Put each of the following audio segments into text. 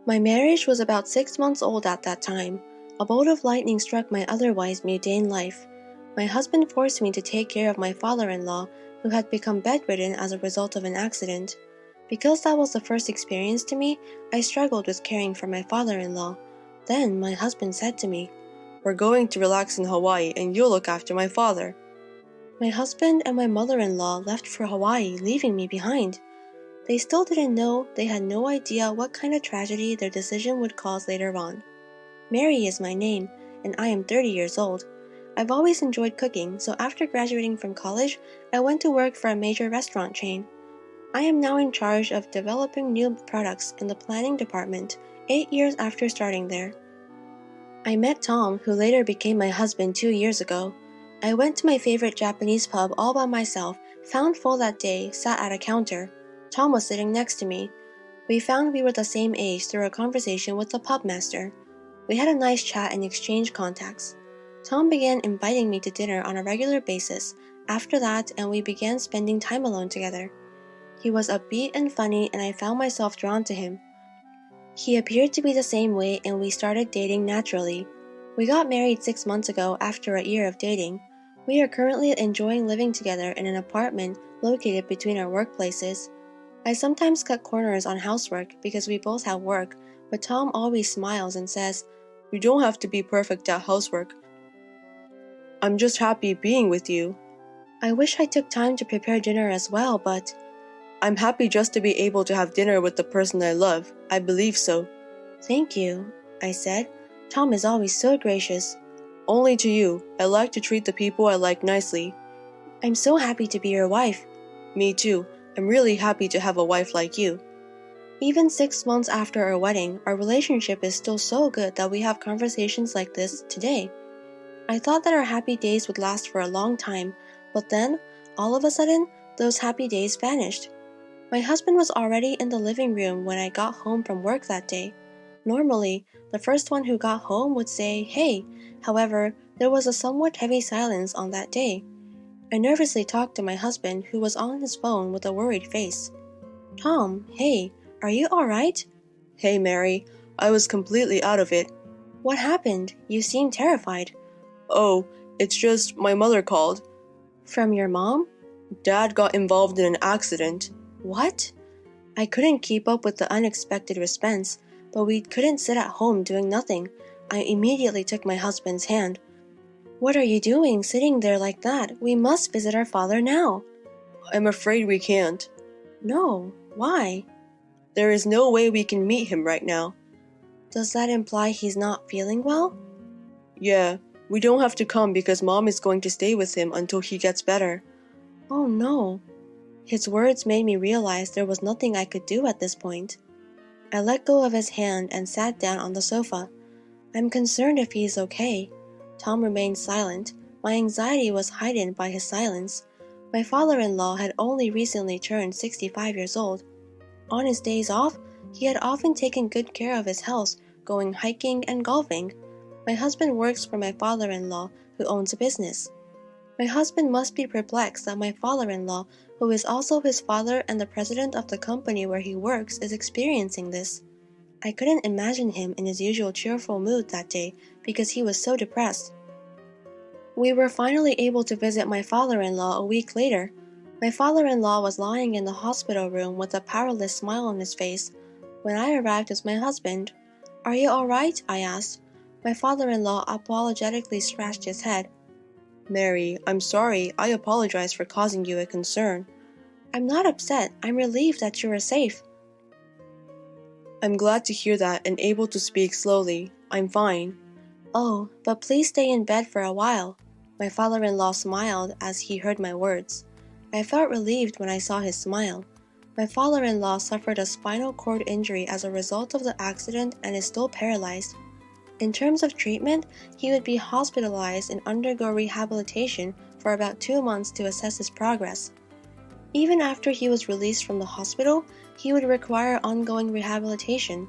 My marriage was about 6 months old at that time. A bolt of lightning struck my otherwise mundane life. My husband forced me to take care of my father-in-law, who had become bedridden as a result of an accident. Because that was the first experience to me, I struggled with caring for my father-in-law. Then my husband said to me, "We're going to relax in Hawaii and you'll look after my father." My husband and my mother-in-law left for Hawaii, leaving me behind. They still didn't know, they had no idea what kind of tragedy their decision would cause later on. Mary is my name, and I am 30 years old. I've always enjoyed cooking, so after graduating from college, I went to work for a major restaurant chain. I am now in charge of developing new products in the planning department, 8 years after starting there. I met Tom, who later became my husband 2 years ago. I went to my favorite Japanese pub all by myself, found full that day, sat at a counter. Tom was sitting next to me. We found we were the same age through a conversation with the pub master. We had a nice chat and exchanged contacts. Tom began inviting me to dinner on a regular basis after that, and we began spending time alone together. He was upbeat and funny, and I found myself drawn to him. He appeared to be the same way, and we started dating naturally. We got married 6 months ago after a year of dating. We are currently enjoying living together in an apartment located between our workplaces. I sometimes cut corners on housework because we both have work, but Tom always smiles and says, "You don't have to be perfect at housework. I'm just happy being with you." I wish I took time to prepare dinner as well, but I'm happy just to be able to have dinner with the person I love. I believe so. Thank you, I said. Tom is always so gracious. Only to you. I like to treat the people I like nicely. I'm so happy to be your wife. Me too. I'm really happy to have a wife like you. Even 6 months after our wedding, our relationship is still so good that we have conversations like this today. I thought that our happy days would last for a long time, but then, all of a sudden, those happy days vanished. My husband was already in the living room when I got home from work that day. Normally, the first one who got home would say, "Hey." However, there was a somewhat heavy silence on that day. I nervously talked to my husband, who was on his phone with a worried face. "Tom, hey, are you alright?" "Hey, Mary, I was completely out of it." "What happened? You seem terrified." "Oh, it's just my mother called." "From your mom?" "Dad got involved in an accident." "What?" I couldn't keep up with the unexpected response, but we couldn't sit at home doing nothing. I immediately took my husband's hand. "What are you doing, sitting there like that? We must visit our father now." "I'm afraid we can't." "No, why?" "There is no way we can meet him right now." "Does that imply he's not feeling well?" "Yeah, we don't have to come because Mom is going to stay with him until he gets better." "Oh no." His words made me realize there was nothing I could do at this point. I let go of his hand and sat down on the sofa. "I'm concerned if he is okay." Tom remained silent. My anxiety was heightened by his silence. My father-in-law had only recently turned 65 years old. On his days off, he had often taken good care of his health, going hiking and golfing. My husband works for my father-in-law, who owns a business. My husband must be perplexed that my father-in-law, who is also his father and the president of the company where he works, is experiencing this. I couldn't imagine him in his usual cheerful mood that day because he was so depressed. We were finally able to visit my father-in-law a week later. My father-in-law was lying in the hospital room with a powerless smile on his face. When I arrived with my husband, "Are you all right?" I asked. My father-in-law apologetically scratched his head. "Mary, I'm sorry. I apologize for causing you a concern." "I'm not upset. I'm relieved that you are safe." "I'm glad to hear that and able to speak slowly. I'm fine." "Oh, but please stay in bed for a while." My father-in-law smiled as he heard my words. I felt relieved when I saw his smile. My father-in-law suffered a spinal cord injury as a result of the accident and is still paralyzed. In terms of treatment, he would be hospitalized and undergo rehabilitation for about 2 months to assess his progress. Even after he was released from the hospital, he would require ongoing rehabilitation.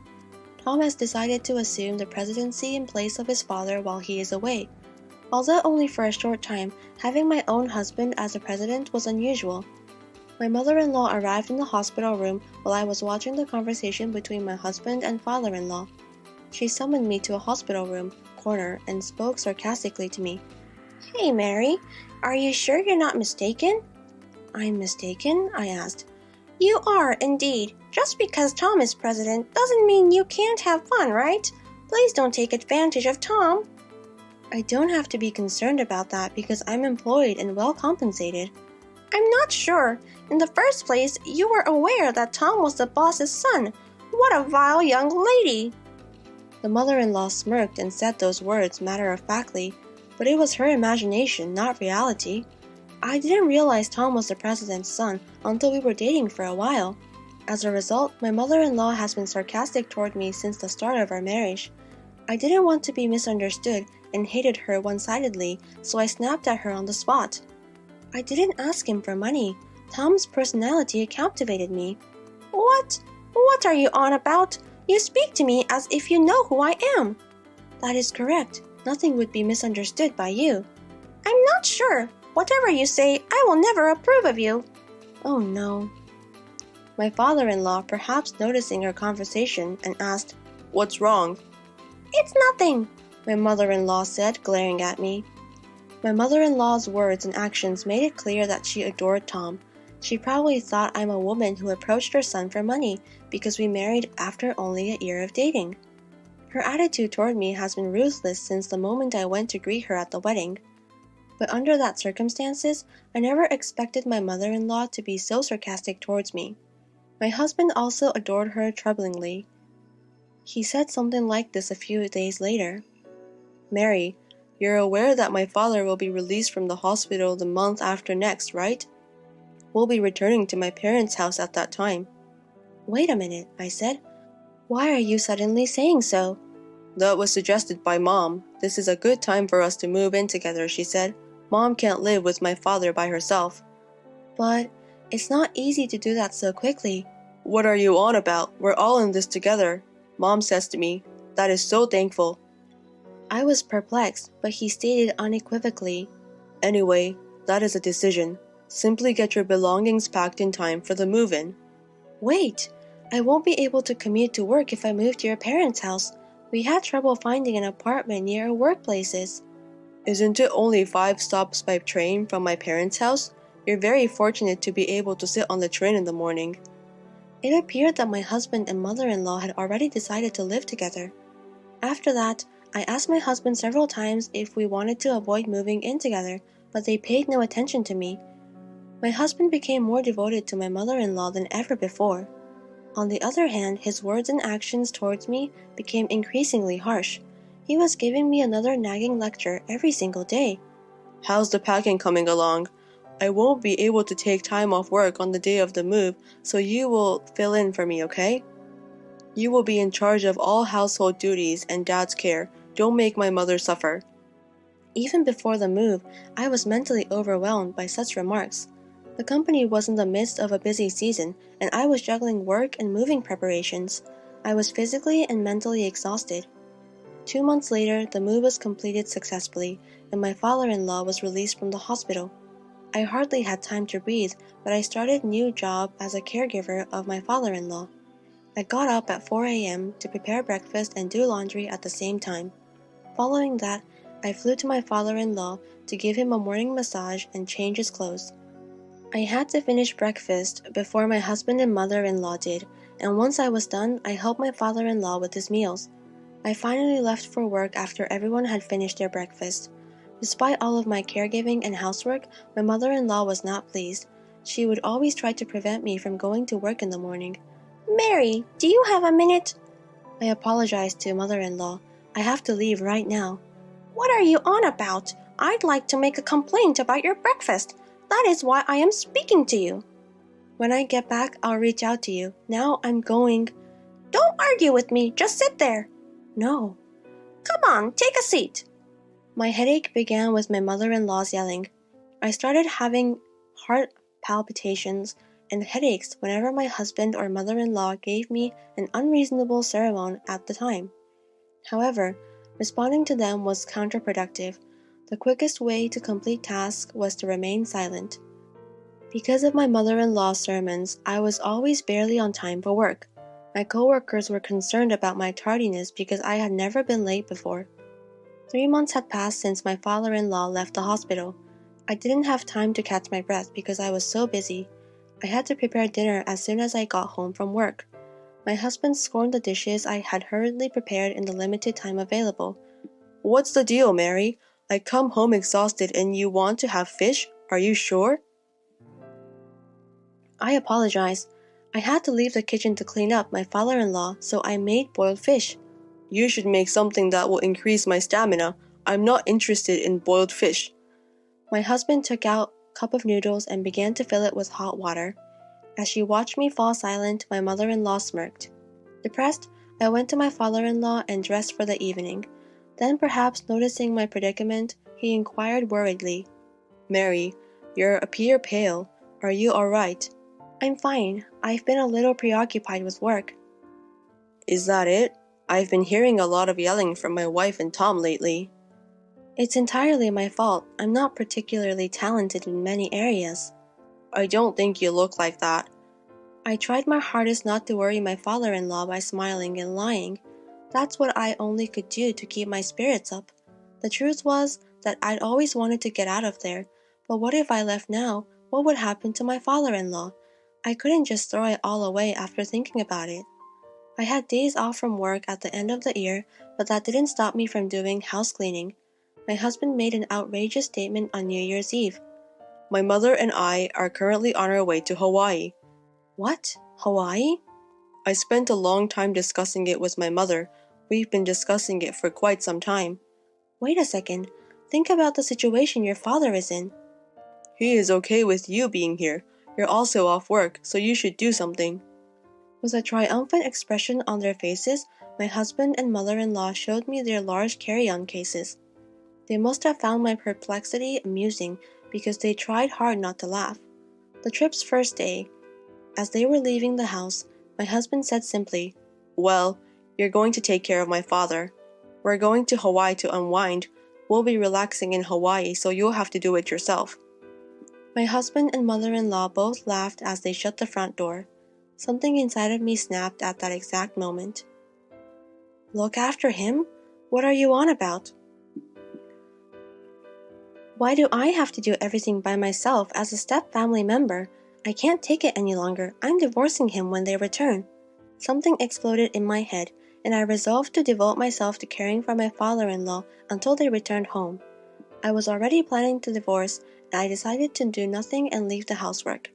Tom has decided to assume the presidency in place of his father while he is away. Although only for a short time, having my own husband as the president was unusual. My mother-in-law arrived in the hospital room while I was watching the conversation between my husband and father-in-law. She summoned me to a hospital room corner and spoke sarcastically to me. "Hey, Mary, are you sure you're not mistaken?" "I'm mistaken?" I asked. "You are, indeed. Just because Tom is president doesn't mean you can't have fun, right? Please don't take advantage of Tom." "I don't have to be concerned about that because I'm employed and well compensated." "I'm not sure. In the first place, you were aware that Tom was the boss's son. What a vile young lady!" The mother-in-law smirked and said those words matter-of-factly, but it was her imagination, not reality. I didn't realize Tom was the president's son until we were dating for a while. As a result, my mother-in-law has been sarcastic toward me since the start of our marriage. I didn't want to be misunderstood and hated her one-sidedly, so I snapped at her on the spot. "I didn't ask him for money. Tom's personality captivated me." "What? What are you on about? You speak to me as if you know who I am." "That is correct. Nothing would be misunderstood by you." "I'm not sure. Whatever you say, I will never approve of you." "Oh no." My father-in-law, perhaps noticing our conversation, and asked, "What's wrong?" "It's nothing," my mother-in-law said, glaring at me. My mother-in-law's words and actions made it clear that she adored Tom. She probably thought I'm a woman who approached her son for money because we married after only a year of dating. Her attitude toward me has been ruthless since the moment I went to greet her at the wedding. But under that circumstances, I never expected my mother-in-law to be so sarcastic towards me. My husband also adored her troublingly. He said something like this a few days later. "Mary, you're aware that my father will be released from the hospital the month after next, right? We'll be returning to my parents' house at that time." "Wait a minute," I said. "Why are you suddenly saying so?" "That was suggested by Mom. This is a good time for us to move in together," she said. "Mom can't live with my father by herself." "But it's not easy to do that so quickly." "What are you on about? We're all in this together," Mom says to me. "That is so thankful." I was perplexed, but he stated unequivocally, "Anyway, that is a decision. Simply get your belongings packed in time for the move-in." "Wait, I won't be able to commute to work if I move to your parents' house. We had trouble finding an apartment near our workplaces." "Isn't it only 5 stops by train from my parents' house? You're very fortunate to be able to sit on the train in the morning." It appeared that my husband and mother-in-law had already decided to live together. After that, I asked my husband several times if we wanted to avoid moving in together, but they paid no attention to me. My husband became more devoted to my mother-in-law than ever before. On the other hand, his words and actions towards me became increasingly harsh. He was giving me another nagging lecture every single day. "How's the packing coming along? I won't be able to take time off work on the day of the move, so you will fill in for me, okay? You will be in charge of all household duties and Dad's care. Don't make my mother suffer." Even before the move, I was mentally overwhelmed by such remarks. The company was in the midst of a busy season, and I was juggling work and moving preparations. I was physically and mentally exhausted. 2 months later, the move was completed successfully, and my father-in-law was released from the hospital. I hardly had time to breathe, but I started a new job as a caregiver of my father-in-law. I got up at 4 a.m. to prepare breakfast and do laundry at the same time. Following that, I flew to my father-in-law to give him a morning massage and change his clothes. I had to finish breakfast before my husband and mother-in-law did, and once I was done, I helped my father-in-law with his meals. I finally left for work after everyone had finished their breakfast. Despite all of my caregiving and housework, my mother-in-law was not pleased. She would always try to prevent me from going to work in the morning. "Mary, do you have a minute?" I apologized to mother-in-law. "I have to leave right now." "What are you on about? I'd like to make a complaint about your breakfast. That is why I am speaking to you." "When I get back, I'll reach out to you. Now I'm going." "Don't argue with me. Just sit there." "No." "Come on, take a seat." My headache began with my mother-in-law's yelling. I started having heart palpitations and headaches whenever my husband or mother-in-law gave me an unreasonable sermon at the time. However, responding to them was counterproductive. The quickest way to complete tasks was to remain silent. Because of my mother-in-law's sermons, I was always barely on time for work. My coworkers were concerned about my tardiness because I had never been late before. 3 months had passed since my father-in-law left the hospital. I didn't have time to catch my breath because I was so busy. I had to prepare dinner as soon as I got home from work. My husband scorned the dishes I had hurriedly prepared in the limited time available. "What's the deal, Mary? I come home exhausted and you want to have fish? Are you sure?" I apologized. I had to leave the kitchen to clean up my father-in-law, so I made boiled fish. "You should make something that will increase my stamina. I'm not interested in boiled fish." My husband took out a cup of noodles and began to fill it with hot water. As she watched me fall silent, my mother-in-law smirked. Depressed, I went to my father-in-law and dressed for the evening. Then, perhaps noticing my predicament, he inquired worriedly, "Mary, you appear pale. Are you all right?" "I'm fine. I've been a little preoccupied with work." "Is that it? I've been hearing a lot of yelling from my wife and Tom lately." "It's entirely my fault. I'm not particularly talented in many areas." "I don't think you look like that." I tried my hardest not to worry my father-in-law by smiling and lying. That's what I only could do to keep my spirits up. The truth was that I'd always wanted to get out of there, but what if I left now? What would happen to my father-in-law? I couldn't just throw it all away after thinking about it. I had days off from work at the end of the year, but that didn't stop me from doing house cleaning. My husband made an outrageous statement on New Year's Eve. "My mother and I are currently on our way to Hawaii." "What? Hawaii?" "I spent a long time discussing it with my mother. We've been discussing it for quite some time." "Wait a second. Think about the situation your father is in." "He is okay with you being here. You're also off work, so you should do something." With a triumphant expression on their faces, my husband and mother-in-law showed me their large carry-on cases. They must have found my perplexity amusing because they tried hard not to laugh. The trip's first day, as they were leaving the house, my husband said simply, "Well, you're going to take care of my father. We're going to Hawaii to unwind. We'll be relaxing in Hawaii, so you'll have to do it yourself." My husband and mother-in-law both laughed as they shut the front door. Something inside of me snapped at that exact moment. "Look after him? What are you on about? Why do I have to do everything by myself as a step-family member? I can't take it any longer. I'm divorcing him when they return." Something exploded in my head, and I resolved to devote myself to caring for my father-in-law until they returned home. I was already planning to divorce, and I decided to do nothing and leave the housework.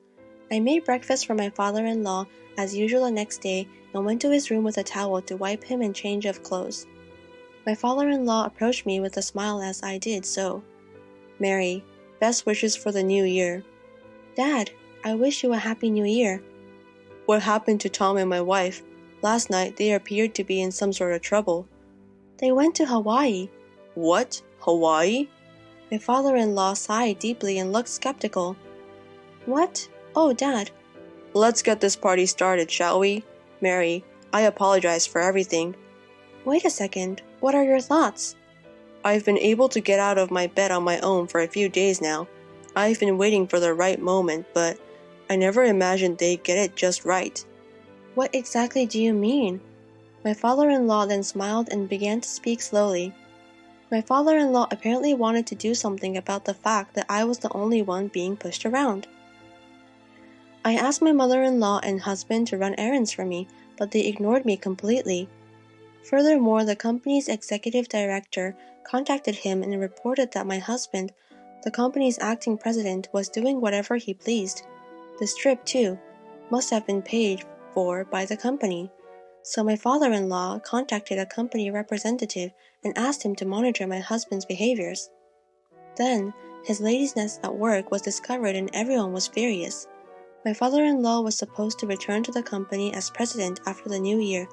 I made breakfast for my father-in-law as usual the next day and went to his room with a towel to wipe him and change of clothes. My father-in-law approached me with a smile as I did so. "Mary, best wishes for the new year." "Dad, I wish you a happy new year." "What happened to Tom and my wife? Last night they appeared to be in some sort of trouble." "They went to Hawaii." "What? Hawaii?" My father-in-law sighed deeply and looked skeptical. "What? Oh, Dad." "Let's get this party started, shall we? Mary, I apologize for everything." "Wait a second. What are your thoughts?" "I've been able to get out of my bed on my own for a few days now. I've been waiting for the right moment, but I never imagined they'd get it just right." "What exactly do you mean?" My father-in-law then smiled and began to speak slowly. My father-in-law apparently wanted to do something about the fact that I was the only one being pushed around. I asked my mother-in-law and husband to run errands for me, but they ignored me completely. Furthermore, the company's executive director contacted him and reported that my husband, the company's acting president, was doing whatever he pleased. This trip, too, must have been paid for by the company. So my father-in-law contacted a company representative and asked him to monitor my husband's behaviors. Then, his laziness at work was discovered and everyone was furious. My father-in-law was supposed to return to the company as president after the new year.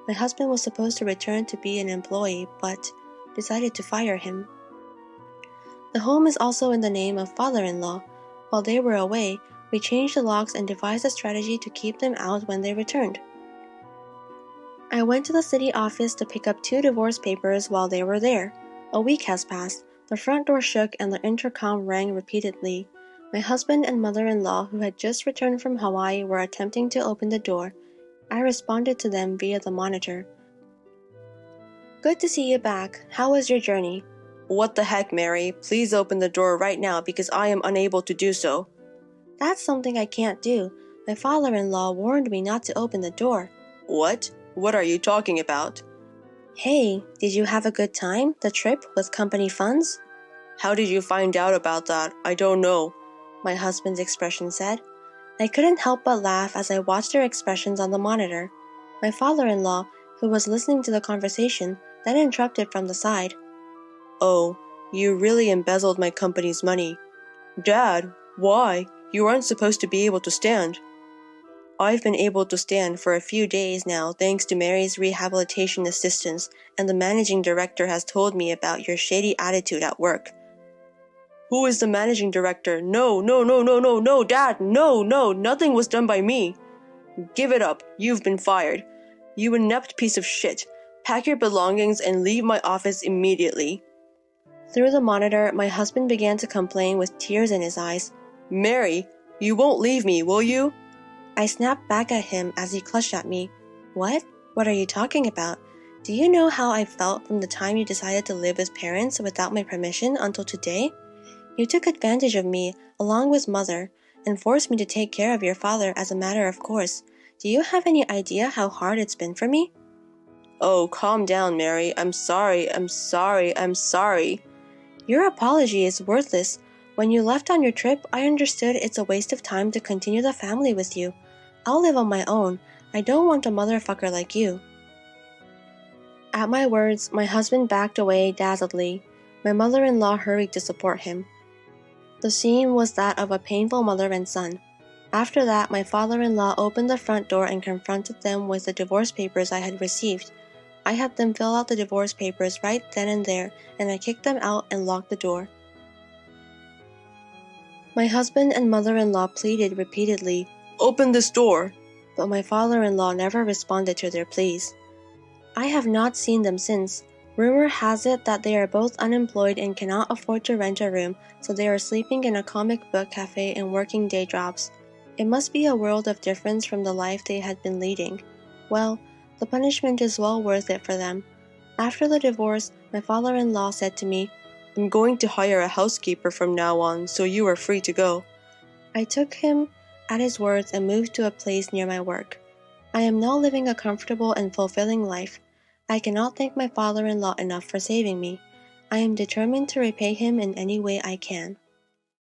My husband was supposed to return to be an employee, but decided to fire him. The home is also in the name of father-in-law. While they were away, we changed the locks and devised a strategy to keep them out when they returned. I went to the city office to pick up 2 divorce papers while they were there. A week has passed. The front door shook and the intercom rang repeatedly. My husband and mother-in-law, who had just returned from Hawaii, were attempting to open the door. I responded to them via the monitor. Good to see you back. How was your journey? What the heck, Mary? Please open the door right now because I am unable to do so. That's something I can't do. My father-in-law warned me not to open the door. What? What are you talking about? Hey, did you have a good time? The trip with company funds? How did you find out about that? I don't know, my husband's expression said. I couldn't help but laugh as I watched their expressions on the monitor. My father-in-law, who was listening to the conversation, then interrupted from the side. Oh, you really embezzled my company's money. Dad, why? You aren't supposed to be able to stand. I've been able to stand for a few days now thanks to Mary's rehabilitation assistance, and the managing director has told me about your shady attitude at work. Who is the managing director? No, Dad, no, nothing was done by me. Give it up, you've been fired. You inept piece of shit. Pack your belongings and leave my office immediately. Through the monitor, my husband began to complain with tears in his eyes. Mary, you won't leave me, will you? I snapped back at him as he clutched at me. What? What are you talking about? Do you know how I felt from the time you decided to live with parents without my permission until today? You took advantage of me, along with Mother, and forced me to take care of your father as a matter of course. Do you have any idea how hard it's been for me? Oh, calm down, Mary. I'm sorry. Your apology is worthless. When you left on your trip, I understood it's a waste of time to continue the family with you. I'll live on my own. I don't want a motherfucker like you. At my words, my husband backed away dazzledly. My mother-in-law hurried to support him. The scene was that of a painful mother and son. After that, my father-in-law opened the front door and confronted them with the divorce papers I had received. I had them fill out the divorce papers right then and there, and I kicked them out and locked the door. My husband and mother-in-law pleaded repeatedly, "Open this door!" But my father-in-law never responded to their pleas. I have not seen them since. Rumor has it that they are both unemployed and cannot afford to rent a room, so they are sleeping in a comic book cafe and working day jobs. It must be a world of difference from the life they had been leading. Well, the punishment is well worth it for them. After the divorce, my father-in-law said to me, "I'm going to hire a housekeeper from now on, so you are free to go." I took him at his words and moved to a place near my work. I am now living a comfortable and fulfilling life. I cannot thank my father-in-law enough for saving me. I am determined to repay him in any way I can.